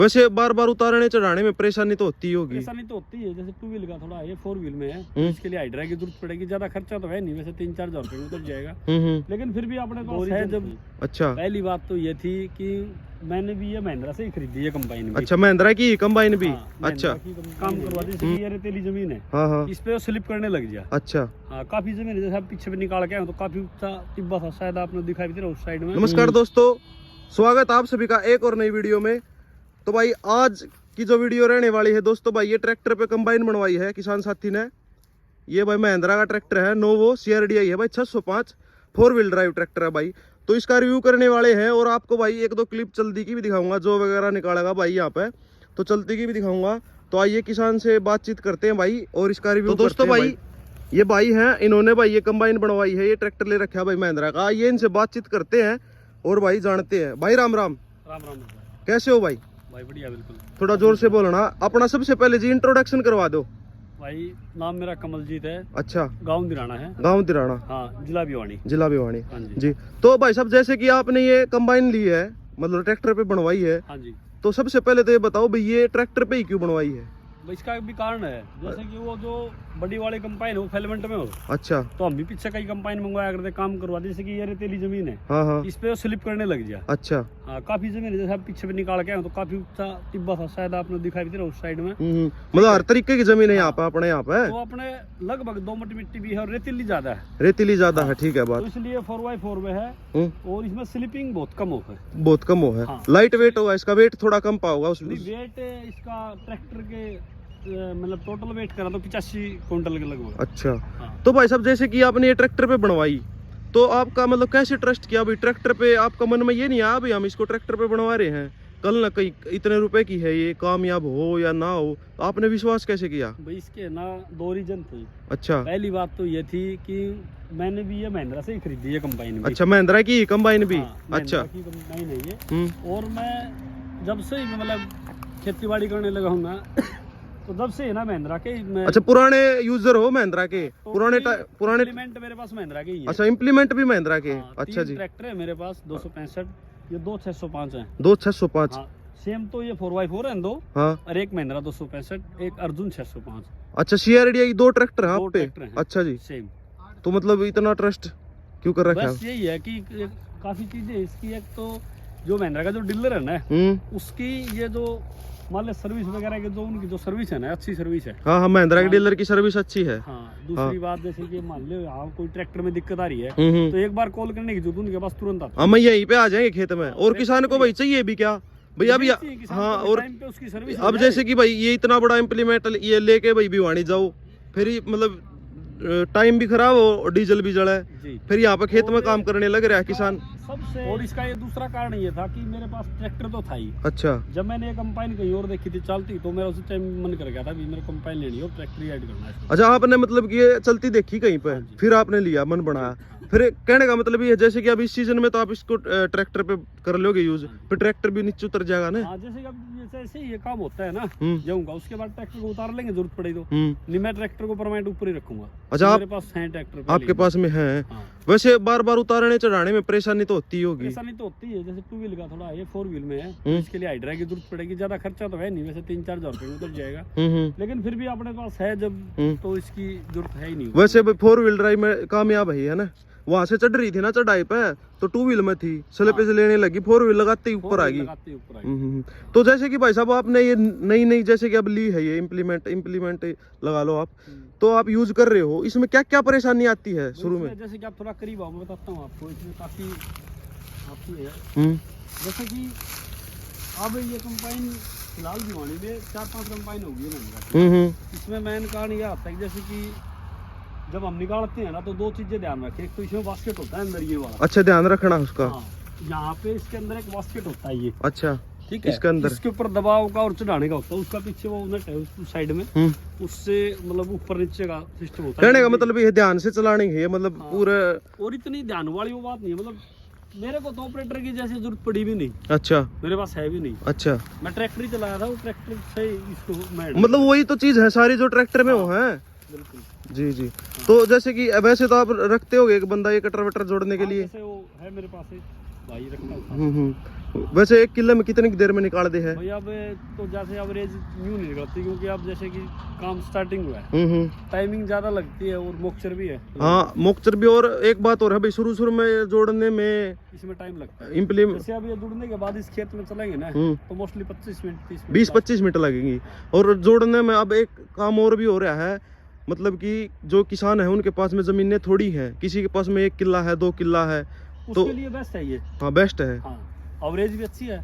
वैसे बार बार उतारने चढ़ाने में परेशानी तो होती होगी। परेशानी तो होती है, जैसे 2 व्हील का थोड़ा है, 4 व्हील में है तो इसके लिए हाइड्रा की जरूरत पड़ेगी। ज्यादा खर्चा तो है नहीं, वैसे 3-4 हजार रुपए में उतर जाएगा। लेकिन फिर भी अपने पास है जब। अच्छा, पहली बात तो ये थी कि मैंने भी ये महिंद्रा से ही खरीदी है कंबाइन भी। अच्छा, महिंद्रा की कंबाइन भी। अच्छा, काम करवा दी, जैसे ये रेतीली जमीन है। हाँ, इस पे स्लिप करने लग गया। अच्छा, हाँ, काफी जमीन है, जैसे आप पीछे पे निकाल के आए हो तो काफी ऊंचा टिब्बा था, शायद आपने दिखाई भी दे रहा उस साइड में। नमस्कार दोस्तों, स्वागत आप सभी का एक और नई वीडियो में। तो भाई आज की जो वीडियो रहने वाली है दोस्तों, भाई ये ट्रैक्टर पे कंबाइन बनवाई है किसान साथी ने। ये भाई महिंद्रा का ट्रैक्टर है, नोवो CRDI है भाई, 605 4 व्हील ड्राइव ट्रैक्टर है भाई। तो इसका रिव्यू करने वाले हैं और आपको भाई 1-2 क्लिप चलती की भी दिखाऊंगा, जो वगैरह निकालेगा भाई यहाँ पे, तो चलती की भी दिखाऊंगा। तो आइए किसान से बातचीत करते हैं भाई और इसका रिव्यू। तो दोस्तों भाई ये भाई हैं, इन्होंने भाई ये कंबाइन बनवाई है, ये ट्रैक्टर ले रखा है भाई महिंद्रा का। ये इनसे बातचीत करते हैं और भाई जानते हैं। भाई राम राम। राम राम कैसे हो भाई? भाई बढ़िया, बिल्कुल। थोड़ा जोर से बोलना। अपना सबसे पहले जी इंट्रोडक्शन करवा दो। भाई नाम मेरा कमलजीत है। अच्छा, गाँव दिराना है। गांव तिराना, हाँ, जिला भिवानी। जिला भिवानी। हाँ जी। जी, तो भाई साहब जैसे कि आपने ये कंबाइन ली है, मतलब ट्रैक्टर पे बनवाई है, हाँ जी। तो सबसे पहले तो ये बताओ भाई ये ट्रैक्टर पे ही क्यों बनवाई है? भाई इसका भी कारण है, जैसे कि वो जो बड़ी वाली कंपाइन हो फेलमेंट में हो, अच्छा, तो हम भी पीछे कई कंपाइन मंगवाया करते, काम करवा, जैसे कि ये रेतीली जमीन है। हाँ हाँ, इस पे स्लिप करने लग गया। अच्छा, हाँ, काफी जमीन है, जैसे आप पीछे पे निकाल के आए हो तो काफी ऊंचा टिब्बा था, शायद आपने दिखाई भी दे रहा उस साइड में। मतलब हर तरीके की जमीन है यहाँ पे, अपने यहाँ पे तो अपने लगभग 2 मट मिट्टी भी है और रेतीली ज्यादा है, रेतीली ज्यादा है, ठीक है बात। तो इसलिए 4x4 में है और इसमें स्लिपिंग बहुत कम हो है। बहुत कम हो है। हाँ। लाइट वेट होगा इसका, वेट थोड़ा कम पाओगा उसमें। वेट इसका ट्रैक्टर के मतलब टोटल वेट करा तो 85 क्विंटल के लगभग। अच्छा, हाँ। तो भाई साहब जैसे कि आपने ये ट्रैक्टर पे बनवाई, तो आपका मतलब कैसे ट्रस्ट किया भाई ट्रैक्टर पे? आपका मन में ये नहीं आया भाई हम इसको ट्रैक्टर पे बनवा रहे हैं, कल ना कहीं इतने रुपए की है ये, कामयाब हो या ना हो, आपने विश्वास कैसे किया? भाई इसके ना 2 रीजन थे। अच्छा, पहली बात तो ये थी कि मैंने भी ये महिंद्रा से ही खरीदी है कंबाइन भी। अच्छा, महिंद्रा की कंबाइन भी। हाँ, अच्छा, महिंद्रा की कंबाइन है ये। और मैं जब से ही मतलब खेती बाड़ी करने लगा हूँ ना, तो जब से है ना महिंद्रा के मैं। अच्छा, पुराने यूजर हो महिंद्रा के? तो पुराने इम्प्लीमेंट मेरे पास महिंद्रा के ही है। अच्छा, इम्प्लीमेंट भी महिंद्रा के। हाँ, अच्छा 3 जी, ट्रैक्टर है मेरे पास, 265, ये 2 605 है। 2605। हाँ, सेम तो ये 4x4 है 2, हाँ, और एक महिंद्रा 265, एक अर्जुन 605। अच्छा, CRDI 2 ट्रैक्टर है 2 आप पे? ट्रैक्टर हैं अच्छा जी, सेम। तो मतलब इतना ट्रस्ट क्यों कर रखा है? बस यही है कि काफी चीजें इसकी, एक तो जो महिंद्रा का जो डीलर है ना, उसकी ये जो मान लो सर्विस वगैरह की जो उनकी जो सर्विस है ना, अच्छी सर्विस है। हाँ हाँ, महिंद्रा के डीलर की सर्विस अच्छी है। हाँ, दूसरी बात जैसे कि मान लो हाँ कोई ट्रैक्टर में दिक्कत आ रही है, हम्म, तो एक बार कॉल करने की जरूरत उनके पास तुरंत आता है। हम यहीं पे आ जाएंगे खेत में। और किसान को भाई चाहिए भी क्या भाई अभी? हाँ, और टाइम पे उसकी सर्विस अब जैसे कि भाई ये इतना बड़ा इम्प्लीमेंट ये लेके भाई भिवानी जाओ, फिर मतलब टाइम भी खराब हो और डीजल भी जला है, फिर यहाँ पे खेत में काम करने लग रहा है किसान सबसे। और इसका ये दूसरा कारण ये था कि मेरे पास ट्रैक्टर तो था ही। अच्छा, जब मैंने ये कंपाइन कहीं और देखी थी चलती, तो मेरा उसी टाइम मन कर गया था कि मेरे कंपाइन लेनी है और ट्रैक्टर ही ऐड करना है। अच्छा, आपने मतलब कि ये चलती देखी कहीं पे, फिर आपने लिया, मन बनाया। फिर कहने का मतलब ये जैसे कि अब इस सीजन में तो आप इसको ट्रैक्टर पे कर लोगे यूज, फिर ट्रैक्टर भी नीचे उतर जाएगा ना। हाँ, जैसे अब जैसे ये काम होता है ना गेहूं का, उसके बाद ट्रैक्टर को उतार लेंगे जरूरत पड़ी तो। नहीं, मैं ट्रैक्टर को परमानेंट ऊपर ही रखूंगा। अच्छा, मेरे पास है ट्रैक्टर, आपके पास में है। हाँ। वैसे बार बार उतारने चढ़ाने में परेशानी तो होती होगी। परेशानी तो होती है, जैसे 2 व्हील का थोड़ा है, 4 व्हील में है तो इसके लिए हाइड्रा की जरूरत पड़ेगी। ज्यादा खर्चा तो है नहीं, वैसे 3-4 हजार रुपए में उतर जाएगा। लेकिन फिर भी अपने पास है जब, तो इसकी जरूरत है ही नहीं। वैसे 4 व्हील ड्राइव में कामयाब है ना, वहां से चढ़ रही थी ना चढ़ाई पे, तो 2 व्हील में थी, स्लिप से लेने लगी, 4 व्हील लगाते ही ऊपर आ गई। तो जैसे कि भाई साहब आपने ये नई जैसे कि अब ली है ये इम्प्लीमेंट लगा लो आप, तो आप यूज कर रहे हो, इसमें क्या क्या परेशानी आती है शुरू में? जैसे कि आप थोड़ा करीब आओ, मैं बताता हूँ आपको। इसमें काफी आपकी है, जैसे कि अब ये कंपाइन फिलहाल भिवानी में 4-5 कंपाइन होगी ना। इसमें मेन कारण यह आता है जैसे कि जब हम निकालते हैं ना, तो 2 चीजें ध्यान रखें। एक तो इसमें बास्केट होता है अंदर ये वाला। अच्छा, ध्यान रखना उसका। हाँ, यहाँ पे इसके अंदर एक बास्केट होता है ये। अच्छा, ठीक है, इसके अंदर इसके ऊपर दबाव का और चढ़ाने का होता है। उसका पीछे वो नट है उस साइड में, उससे मतलब ऊपर नीचे का सिस्टम होता है। कहने का मतलब ये ध्यान से चलानी है, मतलब पूरा। और इतनी ध्यान वाली वो बात नहीं है, मतलब मेरे को तो ऑपरेटर की जैसे जरूरत पड़ी भी नहीं। अच्छा, मेरे पास है भी नहीं। अच्छा, मैं ट्रैक्टर ही चलाया था, वो ट्रैक्टर से इसको मैं मतलब वही तो चीज है सारी जो ट्रैक्टर में हो है। बिल्कुल जी जी। तो जैसे कि वैसे तो आप रखते होगे एक बंदा ये कटर वटर जोड़ने के लिए? जैसे वो है मेरे पास भाई रखता हूँ। वैसे 1 किलो में कितनी देर में निकाल दे है भाई अब तो जैसे एवरेज न्यू नहीं निकलती, क्योंकि अब जैसे कि काम स्टार्टिंग हुआ है, टाइमिंग ज्यादा लगती है और मोक्चर भी है। हाँ मोक्चर भी। और एक बात और है भाई, शुरू में जोड़ने में इसमें टाइम लगता है। जैसे अब ये जुड़ने के बाद इस खेत में चलेंगे ना, तो मोस्टली 25 मिनट 20-25 मिनट लगेंगी। और जोड़ने में अब एक काम और भी हो रहा है, मतलब कि जो किसान है उनके पास में जमीनें थोड़ी है, किसी के पास में 1 किला है 2 किला है, तो उसके लिए बेस्ट है ये। हाँ बेस्ट है। हाँ, एवरेज भी अच्छी है।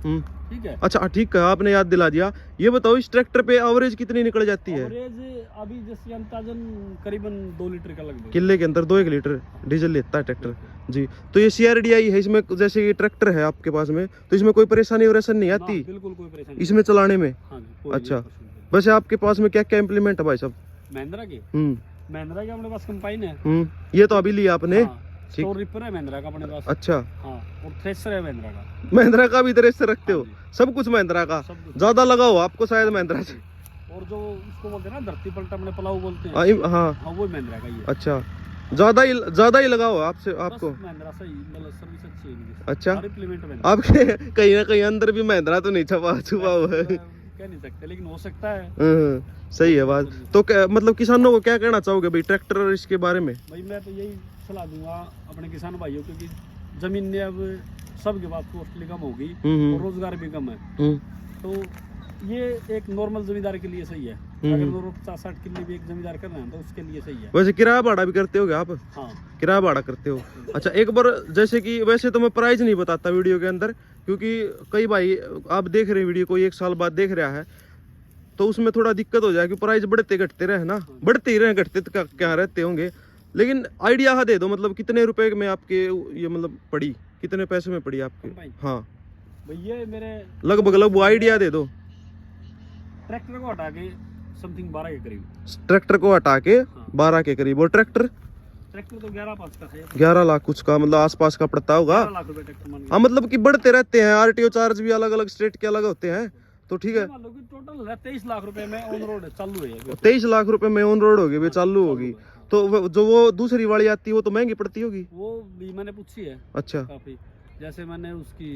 ठीक है। अच्छा ठीक है, आपने याद दिला दिया। ये बताओ इस ट्रैक्टर पे एवरेज कितनी निकल जाती है? एवरेज अभी जैसे अंदाजन करीबन 2 लीटर का लगभग किले के अंदर 2-1 लीटर डीजल लेता है ट्रैक्टर जी। तो ये CRDI है, इसमें जैसे ये ट्रैक्टर है आपके पास में, तो इसमें कोई परेशानी नहीं आती? बिल्कुल कोई परेशानी इसमें चलाने में? हाँ, अच्छा, वैसे आपके पास में क्या क्या इम्प्लीमेंट है भाई साहब? महिंद्रा के अपने पास कंपाइन है। ये तो अभी लिया आपने? स्टोर रिपर है महिंद्रा का अपने पास। अच्छा। हाँ, और थ्रेशर है महिंद्रा का। महिंद्रा का भी थ्रेशर रखते हो? सब कुछ महिंद्रा का? ज्यादा लगाओ आपको शायद महिंद्रा से। और जो उसको बोलते हैं ना धरती पलटा अपने पलाऊ बोलते हैं, हाँ वो महिंद्रा का ही है। अच्छा, ज्यादा ही लगाओ आपको? महिंद्रा सही, मतलब सर्विस अच्छी है। अच्छा, इम्प्लीमेंट आपके कहीं ना कहीं अंदर भी महिंद्रा तो नहीं छुपा हुआ है? कह नहीं सकते, लेकिन हो सकता है। सही है बात। तो मतलब किसानों को क्या कहना चाहोगे भाई ट्रैक्टर और इसके बारे में? भाई मैं तो यही सलाह दूंगा अपने किसान भाइयों, क्योंकि जमीन ने अब सबके पास कॉस्टली कम होगी और रोजगार भी कम है, तो ये एक नॉर्मल जमींदार के लिए सही है। अगर 50-60 किले भी एक जमींदार कर रहे हैं तो उसके लिए सही है। वैसे किराया भाड़ा भी करते हो आप? हाँ, किराया भाड़ा करते हो। अच्छा, एक बार जैसे कि वैसे तो मैं प्राइस नहीं बताता वीडियो के अंदर, क्योंकि कई भाई आप देख रहे हैं वीडियो को 1 साल बाद देख रहा है, तो उसमें थोड़ा दिक्कत हो जाएगी। प्राइस बढ़ते घटते रहे ना, बढ़ते ही रहे, घटते तो क्या रहते होंगे। लेकिन आइडिया दे दो, मतलब कितने रुपए में आपके ये मतलब पड़ी, कितने पैसे में पड़ी आपके? हाँ भैया मेरे लगभग वो आइडिया दे दो। ट्रैक्टर को हटा के समथिंग 12 के करीब। ट्रैक्टर को हटा के 12 के करीब। और ट्रैक्टर तो 11 का है। 11 लाख कुछ का, मतलब आसपास का पड़ता होगा। 11 लाख रुपए ट्रैक्टर। हाँ, मतलब कि बढ़ते रहते हैं, RTO चार्ज भी अलग अलग स्टेट के अलग होते हैं, तो ठीक है। टोटल 23 लाख रुपए में ऑन रोड चालू है। 23 लाख रुपए में ऑन रोड होगी, चालू होगी। तो जो वो दूसरी वाली आती है वो तो महंगी पड़ती होगी? वो भी मैंने पूछी है। अच्छा, काफी, जैसे मैंने उसकी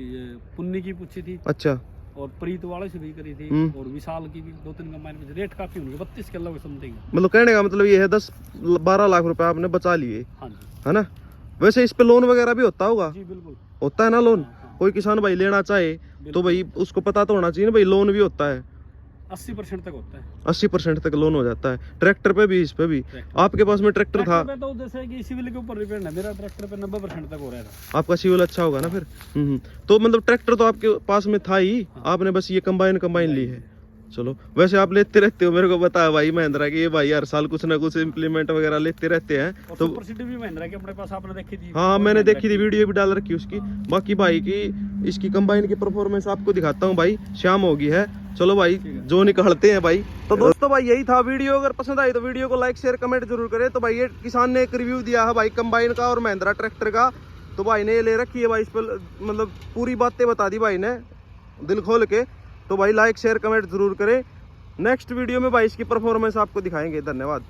पुन्नी की पूछी थी। अच्छा, और प्रीत वाले से भी करी थी, और विशाल की भी 2-3 कंबाइन में रेट काफी होंगे, 32 के लगभग समथिंग। मतलब कहने का मतलब ये है 10-12 लाख रुपए आपने बचा लिए। हाँ जी, है ना। वैसे इस पे लोन वगैरह भी होता होगा? जी बिल्कुल होता है ना लोन। कोई किसान भाई लेना चाहे तो भाई उसको पता तो होना चाहिए ना भाई, लोन भी होता है। 80% तक होता है। 80% तक लोन हो जाता है ट्रैक्टर पे भी, इस पे भी। आपके पास में ट्रैक्टर था? तो जैसे कि सिविल के ऊपर डिपेंड है, मेरा ट्रैक्टर पे 90% तक हो रहा था। आपका सिविल अच्छा होगा ना फिर। तो मतलब ट्रैक्टर तो आपके पास में था ही, आपने बस ये कंबाइन ली है। चलो, वैसे आप लेते रहते हो, मेरे को बताया भाई महिंद्रा के ये भाई हर साल कुछ ना कुछ इम्प्लीमेंट वगैरह लेते रहते हैं। तो सुपर भी महिंद्रा के अपने पास आपने देखी थी? हाँ, मैंने देखी थी, वीडियो भी डाल रखी उसकी। बाकी भाई की इसकी कंबाइन की परफॉर्मेंस आपको दिखाता हूँ भाई, शाम होगी है। चलो भाई, जो निकालते हैं भाई। तो दोस्तों भाई यही था वीडियो। अगर पसंद आई तो वीडियो को लाइक शेयर कमेंट जरूर करें। तो भाई ये किसान ने एक रिव्यू दिया है भाई कंबाइन का और महिंद्रा ट्रैक्टर का। तो भाई ने ये ले रखी है भाई, इस पर मतलब पूरी बातें बता दी भाई ने दिल खोल के। तो भाई लाइक शेयर कमेंट जरूर करें। नेक्स्ट वीडियो में भाई इसकी परफॉर्मेंस आपको दिखाएंगे। धन्यवाद।